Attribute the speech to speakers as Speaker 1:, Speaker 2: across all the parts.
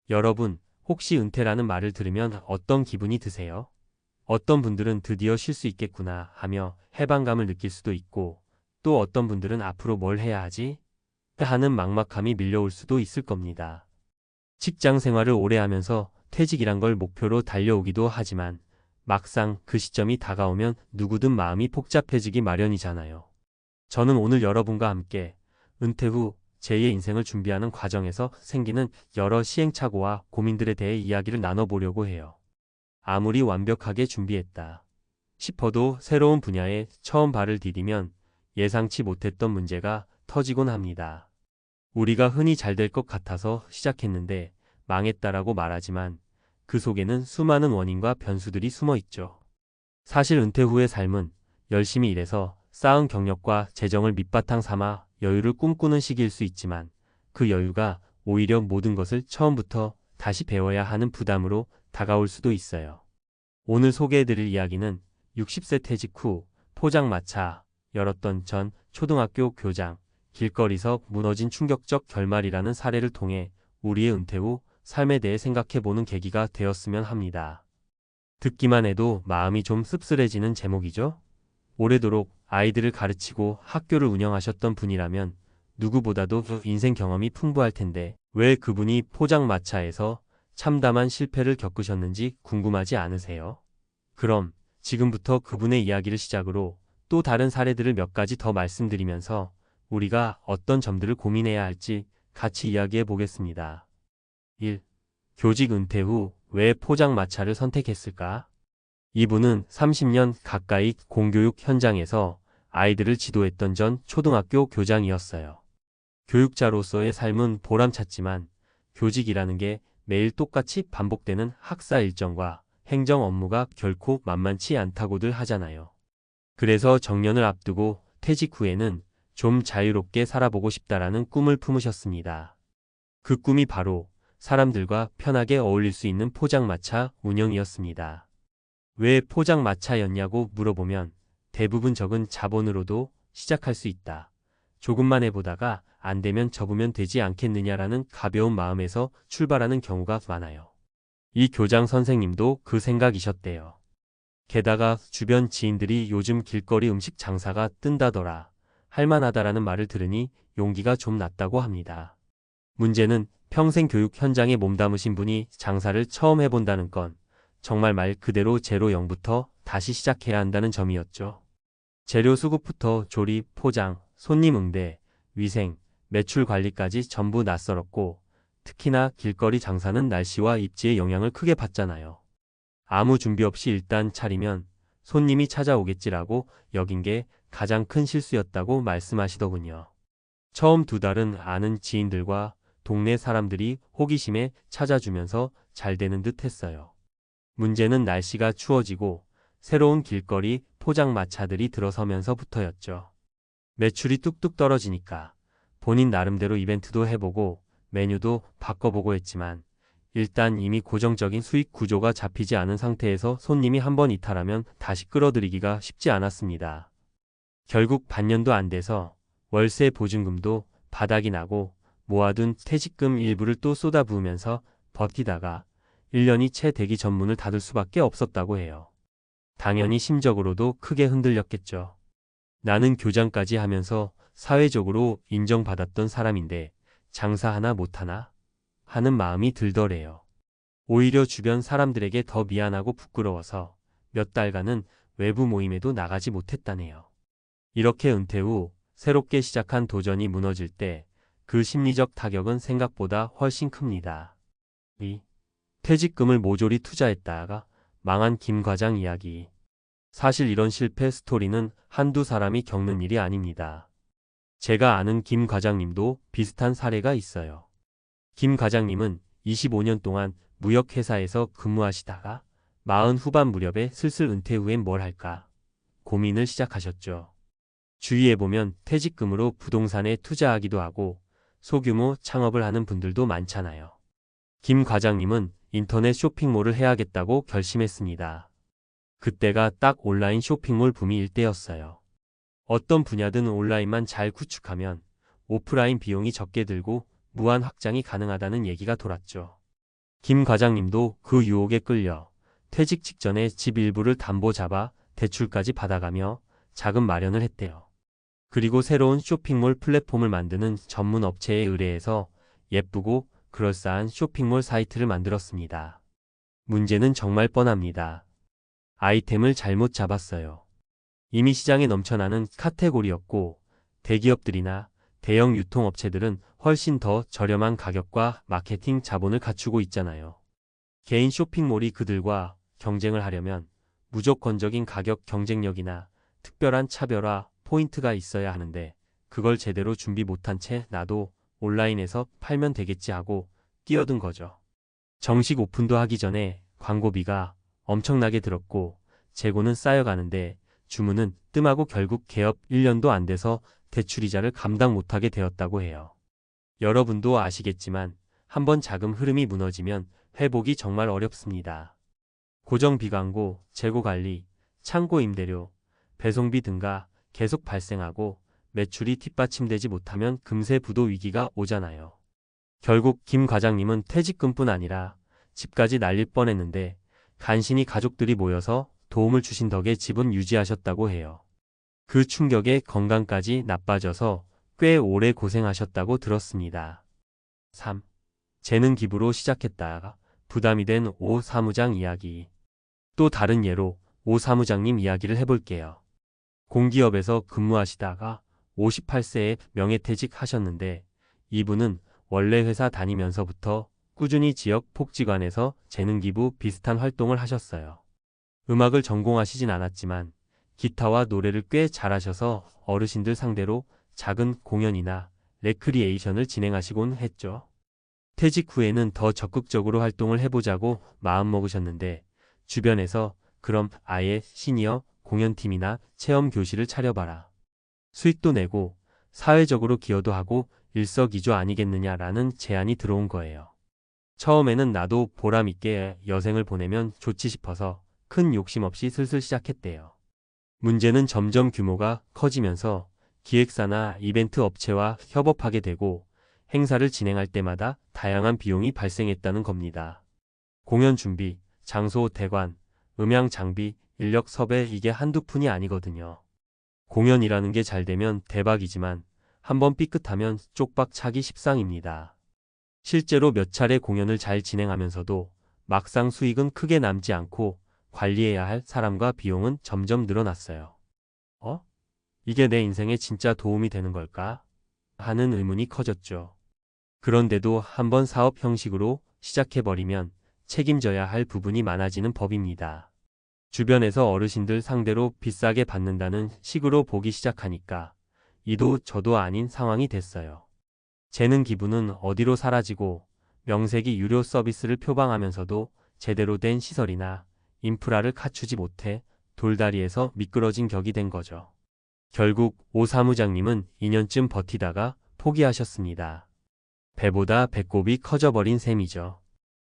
Speaker 1: 여러분, 혹시 은퇴라는 말을 들으면 어떤 기분이 드세요? 어떤 분들은 드디어 쉴 수 있겠구나 하며 해방감을 느낄 수도 있고, 또 어떤 분들은 앞으로 뭘 해야 하지? 하는 막막함이 밀려올 수도 있을 겁니다. 직장 생활을 오래 하면서 퇴직이란 걸 목표로 달려오기도 하지만 막상 그 시점이 다가오면 누구든 마음이 복잡해지기 마련이잖아요. 저는 오늘 여러분과 함께 은퇴 후 제2의 인생을 준비하는 과정에서 생기는 여러 시행착오와 고민들에 대해 이야기를 나눠보려고 해요. 아무리 완벽하게 준비했다 싶어도 새로운 분야에 처음 발을 디디면 예상치 못했던 문제가 터지곤 합니다. 우리가 흔히 잘 될 것 같아서 시작했는데 망했다라고 말하지만 그 속에는 수많은 원인과 변수들이 숨어 있죠. 사실 은퇴 후의 삶은 열심히 일해서 쌓은 경력과 재정을 밑바탕 삼아 여유를 꿈꾸는 시기일 수 있지만 그 여유가 오히려 모든 것을 처음부터 다시 배워야 하는 부담으로 다가올 수도 있어요. 오늘 소개해드릴 이야기는 60세 퇴직 후 포장마차 열었던 전 초등학교 교장, 길거리서 무너진 충격적 결말이라는 사례를 통해 우리의 은퇴 후 삶에 대해 생각해보는 계기가 되었으면 합니다. 듣기만 해도 마음이 좀 씁쓸해지는 제목이죠? 오래도록 아이들을 가르치고 학교를 운영하셨던 분이라면 누구보다도 인생 경험이 풍부할 텐데 왜 그분이 포장마차에서 참담한 실패를 겪으셨는지 궁금하지 않으세요? 그럼 지금부터 그분의 이야기를 시작으로 또 다른 사례들을 몇 가지 더 말씀드리면서 우리가 어떤 점들을 고민해야 할지 같이 이야기해 보겠습니다. 1. 교직 은퇴 후 왜 포장마차를 선택했을까? 이분은 30년 가까이 공교육 현장에서 아이들을 지도했던 전 초등학교 교장이었어요. 교육자로서의 삶은 보람찼지만 교직이라는 게 매일 똑같이 반복되는 학사 일정과 행정 업무가 결코 만만치 않다고들 하잖아요. 그래서 정년을 앞두고 퇴직 후에는 좀 자유롭게 살아보고 싶다라는 꿈을 품으셨습니다. 그 꿈이 바로 사람들과 편하게 어울릴 수 있는 포장마차 운영이었습니다. 왜 포장마차였냐고 물어보면 대부분 적은 자본으로도 시작할 수 있다. 조금만 해보다가 안 되면 접으면 되지 않겠느냐라는 가벼운 마음에서 출발하는 경우가 많아요. 이 교장 선생님도 그 생각이셨대요. 게다가 주변 지인들이 요즘 길거리 음식 장사가 뜬다더라, 할만하다라는 말을 들으니 용기가 좀 났다고 합니다. 문제는 평생 교육 현장에 몸담으신 분이 장사를 처음 해본다는 건 정말 말 그대로 제로 0부터 다시 시작해야 한다는 점이었죠. 재료 수급부터 조립, 포장, 손님 응대, 위생, 매출 관리까지 전부 낯설었고 특히나 길거리 장사는 날씨와 입지의 영향을 크게 받잖아요. 아무 준비 없이 일단 차리면 손님이 찾아오겠지라고 여긴 게 가장 큰 실수였다고 말씀하시더군요. 처음 2달은 아는 지인들과 동네 사람들이 호기심에 찾아주면서 잘 되는 듯 했어요. 문제는 날씨가 추워지고 새로운 길거리 포장마차들이 들어서면서부터였죠. 매출이 뚝뚝 떨어지니까 본인 나름대로 이벤트도 해보고 메뉴도 바꿔보고 했지만 일단 이미 고정적인 수익 구조가 잡히지 않은 상태에서 손님이 한번 이탈하면 다시 끌어들이기가 쉽지 않았습니다. 결국 반년도 안 돼서 월세 보증금도 바닥이 나고 모아둔 퇴직금 일부를 또 쏟아부으면서 버티다가 1년이 채 되기 전 문을 닫을 수밖에 없었다고 해요. 당연히 심적으로도 크게 흔들렸겠죠. 나는 교장까지 하면서 사회적으로 인정받았던 사람인데 장사 하나 못하나? 하는 마음이 들더래요. 오히려 주변 사람들에게 더 미안하고 부끄러워서 몇 달간은 외부 모임에도 나가지 못했다네요. 이렇게 은퇴 후 새롭게 시작한 도전이 무너질 때 그 심리적 타격은 생각보다 훨씬 큽니다. 2. 퇴직금을 모조리 투자했다가 망한 김 과장 이야기. 사실 이런 실패 스토리는 한두 사람이 겪는 일이 아닙니다. 제가 아는 김 과장님도 비슷한 사례가 있어요. 김 과장님은 25년 동안 무역회사에서 근무하시다가 40 후반 무렵에 슬슬 은퇴 후엔 뭘 할까 고민을 시작하셨죠. 주위에 보면 퇴직금으로 부동산에 투자하기도 하고 소규모 창업을 하는 분들도 많잖아요. 김 과장님은 인터넷 쇼핑몰을 해야겠다고 결심했습니다. 그때가 딱 온라인 쇼핑몰 붐이 일때였어요. 어떤 분야든 온라인만 잘 구축하면 오프라인 비용이 적게 들고 무한 확장이 가능하다는 얘기가 돌았죠. 김 과장님도 그 유혹에 끌려 퇴직 직전에 집 일부를 담보 잡아 대출까지 받아가며 자금 마련을 했대요. 그리고 새로운 쇼핑몰 플랫폼을 만드는 전문 업체에 의뢰해서 예쁘고 그럴싸한 쇼핑몰 사이트를 만들었습니다. 문제는 정말 뻔합니다. 아이템을 잘못 잡았어요. 이미 시장에 넘쳐나는 카테고리였고 대기업들이나 대형 유통업체들은 훨씬 더 저렴한 가격과 마케팅 자본을 갖추고 있잖아요. 개인 쇼핑몰이 그들과 경쟁을 하려면 무조건적인 가격 경쟁력이나 특별한 차별화 포인트가 있어야 하는데 그걸 제대로 준비 못한 채 나도 온라인에서 팔면 되겠지 하고 뛰어든 거죠. 정식 오픈도 하기 전에 광고비가 엄청나게 들었고 재고는 쌓여가는데 주문은 뜸하고 결국 개업 1년도 안 돼서 대출이자를 감당 못하게 되었다고 해요. 여러분도 아시겠지만 한번 자금 흐름이 무너지면 회복이 정말 어렵습니다. 고정 비광고, 재고 관리, 창고 임대료, 배송비 등가 계속 발생하고 매출이 뒷받침되지 못하면 금세 부도 위기가 오잖아요. 결국 김 과장님은 퇴직금뿐 아니라 집까지 날릴 뻔했는데 간신히 가족들이 모여서 도움을 주신 덕에 집은 유지하셨다고 해요. 그 충격에 건강까지 나빠져서 꽤 오래 고생하셨다고 들었습니다. 3. 재능 기부로 시작했다가 부담이 된 오 사무장 이야기. 또 다른 예로 오 사무장님 이야기를 해볼게요. 공기업에서 근무하시다가 58세에 명예퇴직 하셨는데 이분은 원래 회사 다니면서부터 꾸준히 지역 복지관에서 재능기부 비슷한 활동을 하셨어요. 음악을 전공하시진 않았지만 기타와 노래를 꽤 잘하셔서 어르신들 상대로 작은 공연이나 레크리에이션을 진행하시곤 했죠. 퇴직 후에는 더 적극적으로 활동을 해보자고 마음먹으셨는데 주변에서 그럼 아예 시니어 공연팀이나 체험교실을 차려봐라. 수익도 내고 사회적으로 기여도 하고 일석이조 아니겠느냐라는 제안이 들어온 거예요. 처음에는 나도 보람있게 여생을 보내면 좋지 싶어서 큰 욕심 없이 슬슬 시작했대요. 문제는 점점 규모가 커지면서 기획사나 이벤트 업체와 협업하게 되고 행사를 진행할 때마다 다양한 비용이 발생했다는 겁니다. 공연 준비, 장소 대관, 음향 장비, 인력 섭외 이게 한두 푼이 아니거든요. 공연이라는 게 잘 되면 대박이지만 한번 삐끗하면 쪽박 차기 십상입니다. 실제로 몇 차례 공연을 잘 진행하면서도 막상 수익은 크게 남지 않고 관리해야 할 사람과 비용은 점점 늘어났어요. 이게 내 인생에 진짜 도움이 되는 걸까? 하는 의문이 커졌죠. 그런데도 한번 사업 형식으로 시작해버리면 책임져야 할 부분이 많아지는 법입니다. 주변에서 어르신들 상대로 비싸게 받는다는 식으로 보기 시작하니까 이도 저도 아닌 상황이 됐어요. 재능 기부는 어디로 사라지고 명색이 유료 서비스를 표방하면서도 제대로 된 시설이나 인프라를 갖추지 못해 돌다리에서 미끄러진 격이 된 거죠. 결국 오 사무장님은 2년쯤 버티다가 포기하셨습니다. 배보다 배꼽이 커져버린 셈이죠.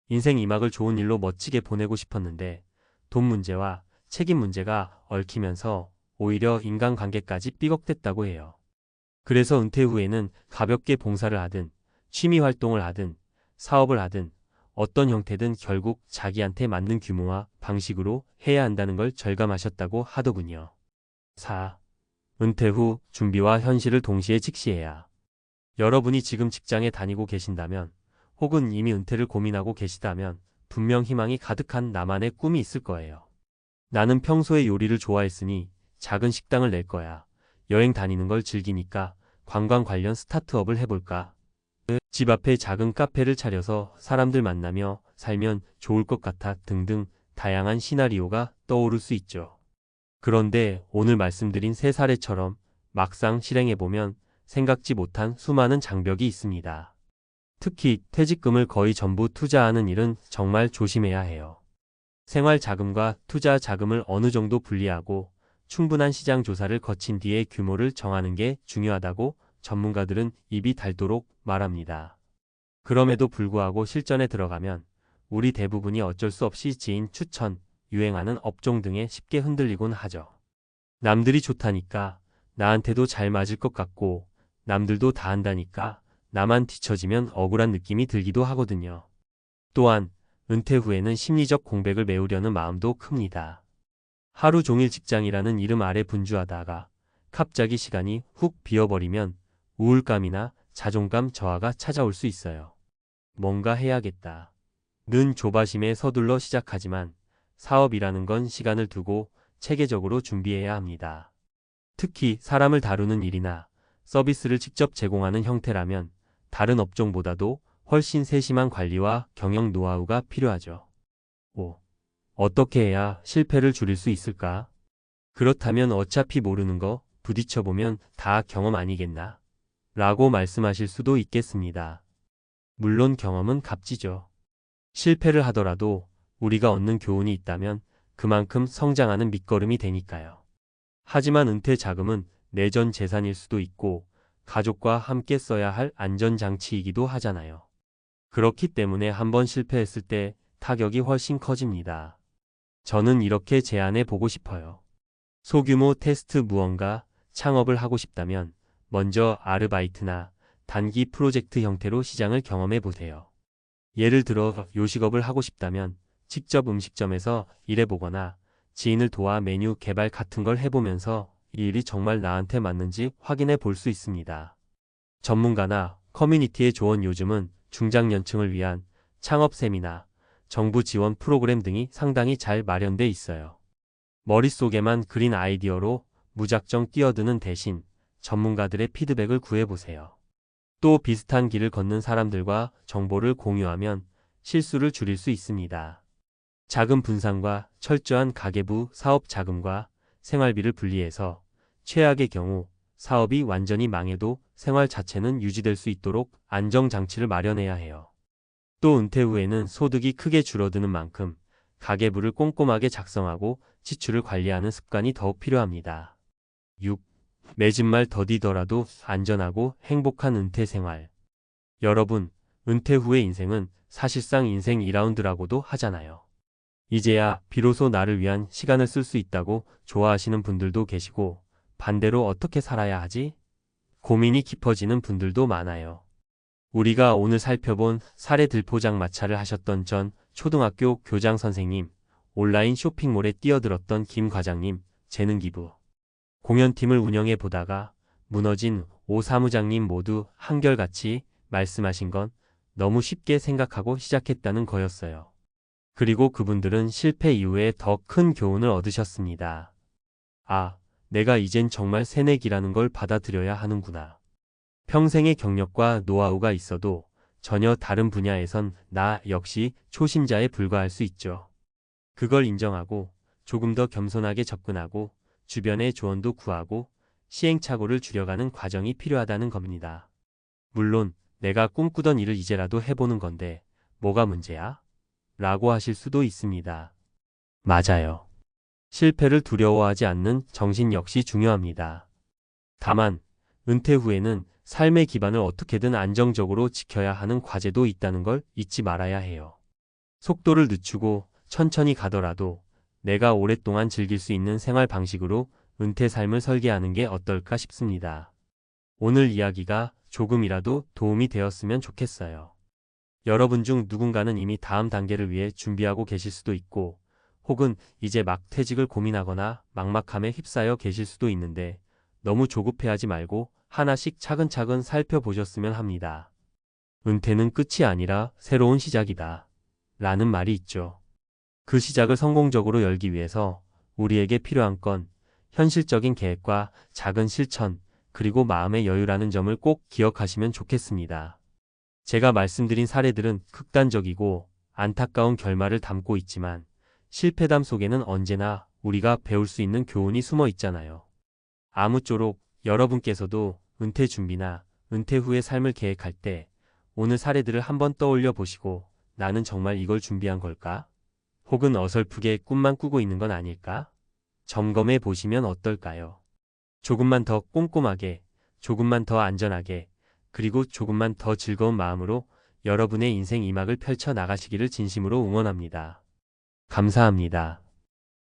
Speaker 1: 인생 2막을 좋은 일로 멋지게 보내고 싶었는데 돈 문제와 책임 문제가 얽히면서 오히려 인간관계까지 삐걱댔다고 해요. 그래서 은퇴 후에는 가볍게 봉사를 하든 취미 활동을 하든 사업을 하든 어떤 형태든 결국 자기한테 맞는 규모와 방식으로 해야 한다는 걸 절감하셨다고 하더군요. 4. 은퇴 후 준비와 현실을 동시에 직시해야. 여러분이 지금 직장에 다니고 계신다면 혹은 이미 은퇴를 고민하고 계시다면 분명 희망이 가득한 나만의 꿈이 있을 거예요. 나는 평소에 요리를 좋아했으니 작은 식당을 낼 거야. 여행 다니는 걸 즐기니까 관광 관련 스타트업을 해볼까? 집 앞에 작은 카페를 차려서 사람들 만나며 살면 좋을 것 같아 등등 다양한 시나리오가 떠오를 수 있죠. 그런데 오늘 말씀드린 세 사례처럼 막상 실행해보면 생각지 못한 수많은 장벽이 있습니다. 특히 퇴직금을 거의 전부 투자하는 일은 정말 조심해야 해요. 생활 자금과 투자 자금을 어느 정도 분리하고 충분한 시장 조사를 거친 뒤에 규모를 정하는 게 중요하다고 전문가들은 입이 닳도록 말합니다. 그럼에도 불구하고 실전에 들어가면 우리 대부분이 어쩔 수 없이 지인 추천, 유행하는 업종 등에 쉽게 흔들리곤 하죠. 남들이 좋다니까 나한테도 잘 맞을 것 같고 남들도 다 한다니까 나만 뒤처지면 억울한 느낌이 들기도 하거든요. 또한 은퇴 후에는 심리적 공백을 메우려는 마음도 큽니다. 하루 종일 직장이라는 이름 아래 분주하다가 갑자기 시간이 훅 비어버리면 우울감이나 자존감 저하가 찾아올 수 있어요. 뭔가 해야겠다 는 조바심에 서둘러 시작하지만 사업이라는 건 시간을 두고 체계적으로 준비해야 합니다. 특히 사람을 다루는 일이나 서비스를 직접 제공하는 형태라면 다른 업종보다도 훨씬 세심한 관리와 경영 노하우가 필요하죠. 5. 어떻게 해야 실패를 줄일 수 있을까? 그렇다면 어차피 모르는 거 부딪혀보면 다 경험 아니겠나? 라고 말씀하실 수도 있겠습니다. 물론 경험은 값지죠. 실패를 하더라도 우리가 얻는 교훈이 있다면 그만큼 성장하는 밑거름이 되니까요. 하지만 은퇴 자금은 내전 재산일 수도 있고 가족과 함께 써야 할 안전장치이기도 하잖아요. 그렇기 때문에 한번 실패했을 때 타격이 훨씬 커집니다. 저는 이렇게 제안해 보고 싶어요. 소규모 테스트 무언가 창업을 하고 싶다면 먼저 아르바이트나 단기 프로젝트 형태로 시장을 경험해 보세요. 예를 들어 요식업을 하고 싶다면 직접 음식점에서 일해보거나 지인을 도와 메뉴 개발 같은 걸 해보면서 이 일이 정말 나한테 맞는지 확인해 볼 수 있습니다. 전문가나 커뮤니티의 조언 요즘은 중장년층을 위한 창업 세미나, 정부 지원 프로그램 등이 상당히 잘 마련돼 있어요. 머릿속에만 그린 아이디어로 무작정 뛰어드는 대신 전문가들의 피드백을 구해보세요. 또 비슷한 길을 걷는 사람들과 정보를 공유하면 실수를 줄일 수 있습니다. 자금 분산과 철저한 가계부 사업 자금과 생활비를 분리해서 최악의 경우 사업이 완전히 망해도 생활 자체는 유지될 수 있도록 안정장치를 마련해야 해요. 또 은퇴 후에는 소득이 크게 줄어드는 만큼 가계부를 꼼꼼하게 작성하고 지출을 관리하는 습관이 더욱 필요합니다. 6. 매진 말 더디더라도 안전하고 행복한 은퇴 생활. 여러분, 은퇴 후의 인생은 사실상 인생 2라운드라고도 하잖아요. 이제야 비로소 나를 위한 시간을 쓸 수 있다고 좋아하시는 분들도 계시고 반대로 어떻게 살아야 하지? 고민이 깊어지는 분들도 많아요. 우리가 오늘 살펴본 사례 들포장마차를 하셨던 전 초등학교 교장 선생님, 온라인 쇼핑몰에 뛰어들었던 김 과장님, 재능기부 공연팀을 운영해 보다가 무너진 오 사무장님 모두 한결같이 말씀하신 건 너무 쉽게 생각하고 시작했다는 거였어요. 그리고 그분들은 실패 이후에 더 큰 교훈을 얻으셨습니다. 아, 내가 이젠 정말 새내기라는 걸 받아들여야 하는구나. 평생의 경력과 노하우가 있어도 전혀 다른 분야에선 나 역시 초심자에 불과할 수 있죠. 그걸 인정하고 조금 더 겸손하게 접근하고 주변의 조언도 구하고 시행착오를 줄여가는 과정이 필요하다는 겁니다. 물론 내가 꿈꾸던 일을 이제라도 해보는 건데 뭐가 문제야? 라고 하실 수도 있습니다. 맞아요. 실패를 두려워하지 않는 정신 역시 중요합니다. 다만 은퇴 후에는 삶의 기반을 어떻게든 안정적으로 지켜야 하는 과제도 있다는 걸 잊지 말아야 해요. 속도를 늦추고 천천히 가더라도 내가 오랫동안 즐길 수 있는 생활 방식으로 은퇴 삶을 설계하는 게 어떨까 싶습니다. 오늘 이야기가 조금이라도 도움이 되었으면 좋겠어요. 여러분 중 누군가는 이미 다음 단계를 위해 준비하고 계실 수도 있고 혹은 이제 막 퇴직을 고민하거나 막막함에 휩싸여 계실 수도 있는데 너무 조급해하지 말고 하나씩 차근차근 살펴보셨으면 합니다. 은퇴는 끝이 아니라 새로운 시작이다. 라는 말이 있죠. 그 시작을 성공적으로 열기 위해서 우리에게 필요한 건 현실적인 계획과 작은 실천, 그리고 마음의 여유라는 점을 꼭 기억하시면 좋겠습니다. 제가 말씀드린 사례들은 극단적이고 안타까운 결말을 담고 있지만 실패담 속에는 언제나 우리가 배울 수 있는 교훈이 숨어 있잖아요. 아무쪼록 여러분께서도 은퇴 준비나 은퇴 후의 삶을 계획할 때 오늘 사례들을 한번 떠올려 보시고 나는 정말 이걸 준비한 걸까? 혹은 어설프게 꿈만 꾸고 있는 건 아닐까? 점검해 보시면 어떨까요? 조금만 더 꼼꼼하게, 조금만 더 안전하게, 그리고 조금만 더 즐거운 마음으로 여러분의 인생 2막을 펼쳐 나가시기를 진심으로 응원합니다. 감사합니다.